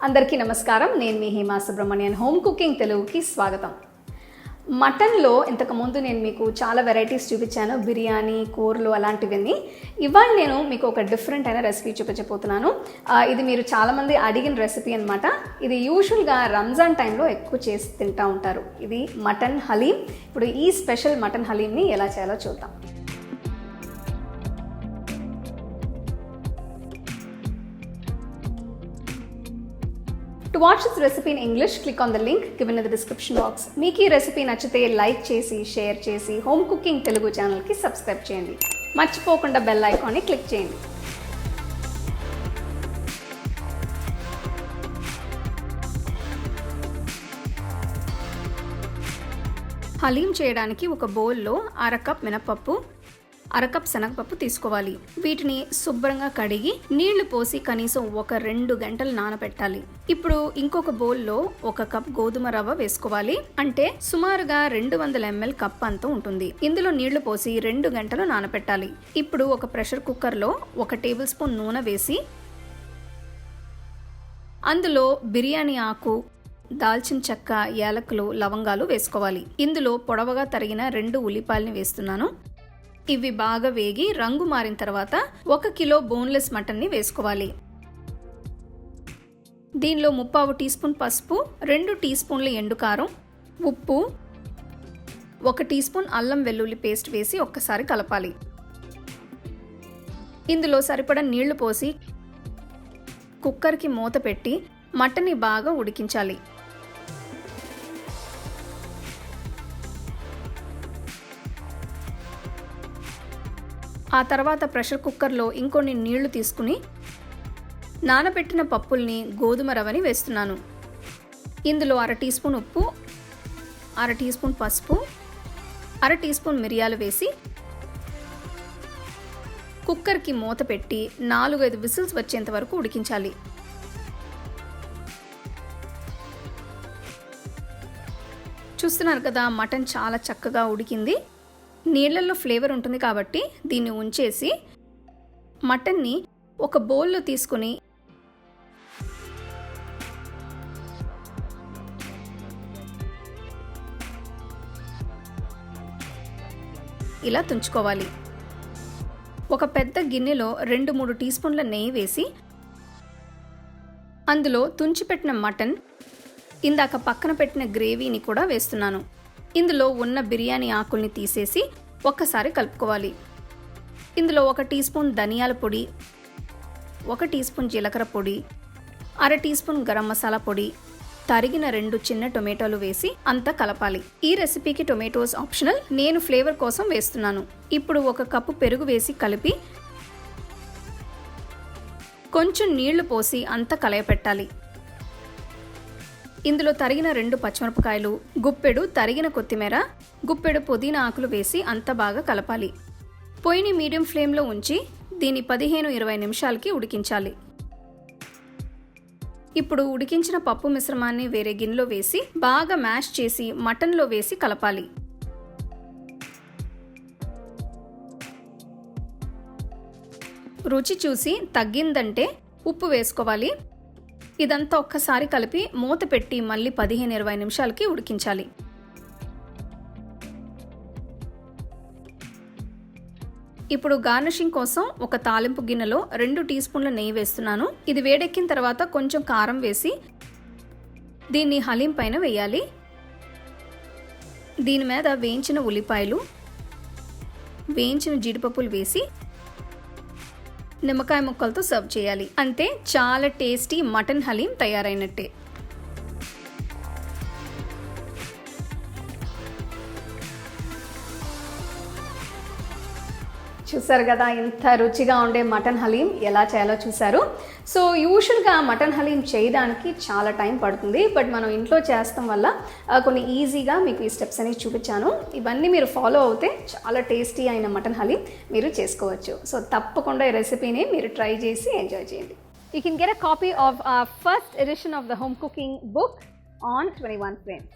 అందరికీ నమస్కారం. నేను మీ హేమా సుబ్రహ్మణ్యన్. హోమ్ కుకింగ్ తెలుగుకి స్వాగతం. మటన్లో ఇంతకుముందు నేను మీకు చాలా వెరైటీస్ చూపించాను, బిర్యానీ, కూరలు అలాంటివన్నీ. ఇవాళ నేను మీకు ఒక డిఫరెంట్ అయిన రెసిపీ చూపించబోతున్నాను. ఇది మీరు చాలామంది అడిగిన రెసిపీ అనమాట. ఇది యూజువల్గా రంజాన్ టైంలో ఎక్కువ చేసి తింటూ ఉంటారు. ఇది మటన్ హలీం. ఇప్పుడు ఈ స్పెషల్ మటన్ హలీంని ఎలా చేయాలో చూద్దాం. To watch this recipe in English, click on the link given in the description box. మీకు ఈ రెసిపీ నచ్చితే లైక్ చేసి, షేర్ చేసి హోమ్ కుకింగ్ తెలుగు ఛానల్కి సబ్స్క్రైబ్ చేయండి. మర్చిపోకుండా బెల్ ఐకాన్ని క్లిక్ చేయండి. హలీం చేయడానికి ఒక బౌల్లో 1/2 కప్ మినపప్పు, 1/2 కప్ శనగపప్పు తీసుకోవాలి. వీటిని శుభ్రంగా కడిగి నీళ్లు పోసి కనీసం 1-2 గంటలు నానబెట్టాలి. ఇప్పుడు ఇంకొక బౌల్లో 1 కప్ గోధుమ రవ్వ వేసుకోవాలి. అంటే సుమారుగా 200 ml కప్ అంత ఉంటుంది. ఇందులో నీళ్లు పోసి 2 గంటలు నానబెట్టాలి. ఇప్పుడు ఒక ప్రెషర్ కుక్కర్లో 1 టేబుల్ స్పూన్ నూనె వేసి అందులో బిర్యానీ ఆకు, దాల్చిన చెక్క, యాలకులు, లవంగాలు వేసుకోవాలి. ఇందులో పొడవుగా తరిగిన 2 ఉల్లిపాయలని వేస్తున్నాను. ఇవి బాగా వేగి రంగు మారిన తర్వాత 1 కిలో బోన్లెస్ మటన్ని వేసుకోవాలి. దీనిలో 3/4 టీ స్పూన్ పసుపు, 2 టీ స్పూన్ల ఎండుకారం, ఉప్పు, 1 టీ స్పూన్ అల్లం వెల్లుల్లి పేస్ట్ వేసి ఒక్కసారి కలపాలి. ఇందులో సరిపడా నీళ్లు పోసి కుక్కర్కి మూత పెట్టి మటన్ని బాగా ఉడికించాలి. ఆ తర్వాత ప్రెషర్ కుక్కర్లో ఇంకొన్ని నీళ్లు తీసుకుని నానబెట్టిన పప్పుల్ని, గోధుమ రవ్వని వేస్తున్నాను. ఇందులో 1/2 టీ స్పూన్ ఉప్పు, 1/2 టీ స్పూన్ పసుపు, 1/2 టీ స్పూన్ మిరియాలు వేసి కుక్కర్కి మూత పెట్టి 4-5 విజిల్స్ వచ్చేంత వరకు ఉడికించాలి. చూస్తున్నారు కదా, మటన్ చాలా చక్కగా ఉడికింది. నీళ్ళల్లో ఫ్లేవర్ ఉంటుంది కాబట్టి దీన్ని ఉంచేసి మటన్ని ఒక బౌల్లో తీసుకుని ఇలా తుంచుకోవాలి. ఒక పెద్ద గిన్నెలో 2-3 టీ స్పూన్ల నెయ్యి వేసి అందులో తుంచిపెట్టిన మటన్, ఇందాక పక్కన పెట్టిన గ్రేవీని కూడా వేస్తున్నాను. ఇందులో ఉన్న బిర్యానీ ఆకుల్ని తీసేసి ఒక్కసారి కలుపుకోవాలి. ఇందులో 1 టీ స్పూన్ ధనియాల పొడి, 1 టీ స్పూన్ జీలకర్ర పొడి, 1/2 టీ స్పూన్ గరం మసాలా పొడి, తరిగిన 2 చిన్న టొమాటోలు వేసి అంతా కలపాలి. ఈ రెసిపీకి టొమాటోస్ ఆప్షనల్, నేను ఫ్లేవర్ కోసం వేస్తున్నాను. ఇప్పుడు 1 కప్పు పెరుగు వేసి కలిపి కొంచెం నీళ్లు పోసి అంతా కలయపెట్టాలి. ఇందులో తరిగిన 2 పచ్చిమిరపకాయలు, గుప్పెడు తరిగిన కొత్తిమీర, గుప్పెడు పుదీనా ఆకులు వేసి అంత బాగా కలపాలి. పొయ్యిని మీడియం ఫ్లేమ్లో ఉంచి దీన్ని 15-20 నిమిషాలకి ఉడికించాలి. ఇప్పుడు ఉడికించిన పప్పు మిశ్రమాన్ని వేరే గిన్నెలో వేసి బాగా మ్యాష్ చేసి మటన్లో వేసి కలపాలి. రుచి చూసి తగ్గిందంటే ఉప్పు వేసుకోవాలి. ఇదంతా ఒక్కసారి కలిపి మూత పెట్టి మళ్ళీ 15-20 నిమిషాలకి ఉడికించాలి. ఇప్పుడు గార్నిషింగ్ కోసం ఒక తాలింపు గిన్నెలో 2 టీ స్పూన్ల నెయ్యి వేస్తున్నాను. ఇది వేడెక్కిన తర్వాత కొంచెం కారం వేసి దీన్ని హలీం పైన వేయాలి. దీని మీద వేయించిన ఉల్లిపాయలు, వేయించిన జీడిపప్పులు వేసి నిమ్మకాయ ముక్కలతో సర్వ్ చేయాలి. అంతే, చాలా టేస్టీ మటన్ హలీం తయారైనట్టే. చూసారు కదా, ఇంత రుచిగా ఉండే మటన్ హలీం ఎలా చేయాలో చూసారు. సో యూజువల్గా మటన్ హలీం చేయడానికి చాలా టైం పడుతుంది, బట్ మనం ఇంట్లో చేస్తాం వల్ల కొన్ని ఈజీగా మీకు ఈ స్టెప్స్ అనేవి చూపించాను. ఇవన్నీ మీరు ఫాలో అవుతే చాలా టేస్టీ అయిన మటన్ హలీం మీరు చేసుకోవచ్చు. సో తప్పకుండా ఈ రెసిపీని మీరు ట్రై చేసి ఎంజాయ్ చేయండి. You can get a copy of our first edition of the home cooking book on 21 frames.